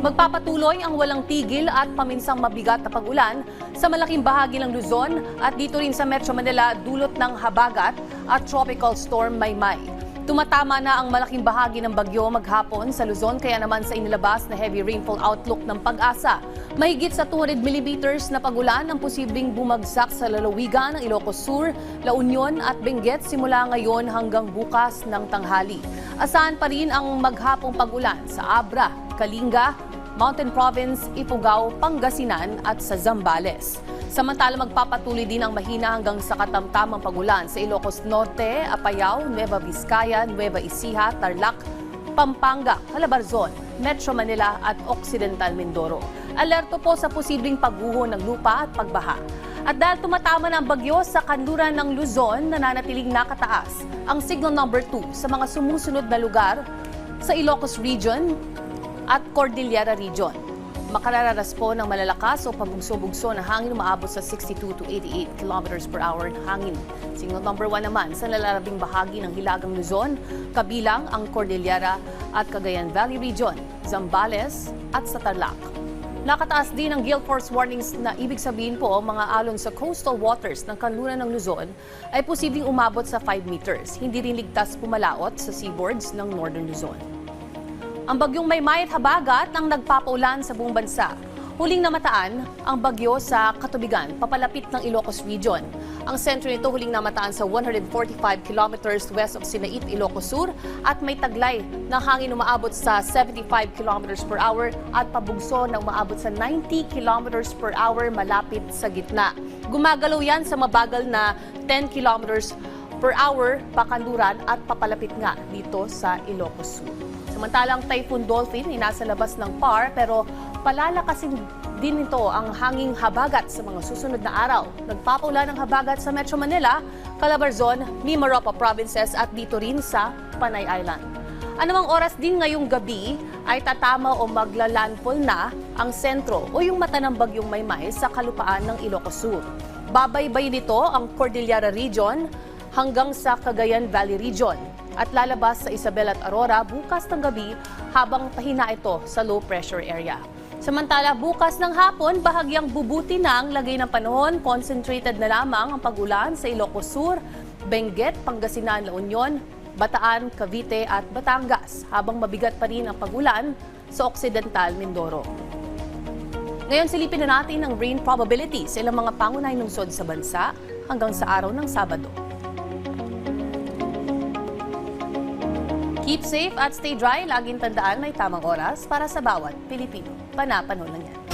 Magpapatuloy ang walang tigil at paminsang mabigat na pag-ulan sa malaking bahagi ng Luzon at dito rin sa Metro Manila dulot ng habagat at tropical storm Maymay. Tumatama na ang malaking bahagi ng bagyo maghapon sa Luzon kaya naman sa inilabas na heavy rainfall outlook ng Pag-asa. Mahigit sa 200 millimeters na pag-ulan ang posibleng bumagsak sa lalawigan ng Ilocos Sur, La Union at Benguet simula ngayon hanggang bukas ng tanghali. Asahan pa rin ang maghapong pag-ulan sa Abra, Kalinga, Mountain Province, Ifugao, Pangasinan at sa Zambales. Samantala magpapatuloy din ang mahina hanggang sa katamtamang pag-ulan sa Ilocos Norte, Apayao, Nueva Vizcaya, Nueva Ecija, Tarlac, Pampanga, Calabarzon, Metro Manila at Occidental Mindoro. Alerto po sa posibleng pagguho ng lupa at pagbaha. At dahil tumatama na ang bagyo sa kanluran ng Luzon, nananatiling nakataas ang signal number 2 sa mga sumusunod na lugar sa Ilocos Region at Cordillera Region. Makararanas po ng malalakas o pabugso-bugso na hangin umaabot sa 62 to 88 kilometers per hour hangin. Signal number 1 naman sa nalalabing bahagi ng Hilagang Luzon, kabilang ang Cordillera at Cagayan Valley Region, Zambales at sa Tarlac. Nakataas din ang gale force warnings na ibig sabihin po mga alon sa coastal waters ng kanluran ng Luzon ay posibleng umabot sa 5 meters. Hindi rin ligtas pumalaot sa seaboards ng Northern Luzon. Ang bagyong Maymay at habagat ang nagpapaulan sa buong bansa. Huling namataan ang bagyo sa katubigan, papalapit ng Ilocos Region. Ang sentro nito huling namataan sa 145 kilometers west of Sinait, Ilocos Sur at may taglay ng hangin umaabot sa 75 kilometers per hour at pabugso na umaabot sa 90 kilometers per hour malapit sa gitna. Gumagalaw yan sa mabagal na 10 kilometers per hour pakanluran at papalapit nga dito sa Ilocos Sur. Samantalang Typhoon Dolphin ay nasa labas ng PAR pero palalakasin din ito ang hanging habagat sa mga susunod na araw. Nagpapaulan ng habagat sa Metro Manila, Calabarzon, Mimaropa Provinces at dito rin sa Panay Island. Anumang oras din ngayong gabi ay tatama o maglalandfall na ang sentro o yung mata ng bagyong Maymay sa kalupaan ng Ilocos Sur. Babaybay nito ang Cordillera Region hanggang sa Cagayan Valley Region at lalabas sa Isabel at Aurora bukas ng gabi habang pahina ito sa low pressure area. Samantala bukas ng hapon, bahagyang bubuti na ang lagay ng panahon, concentrated na lamang ang pag-ulan sa Ilocos Sur, Benguet, Pangasinan, La Union, Bataan, Cavite at Batangas, habang mabigat pa rin ang pag-ulan sa Occidental Mindoro. Ngayon silipin na natin ang rain probability sa ilang mga pangunahing lungsod sa bansa hanggang sa araw ng Sabado. Keep safe at stay dry. Laging tandaan may tamang oras para sa bawat Pilipino. Panapanahon lang yan.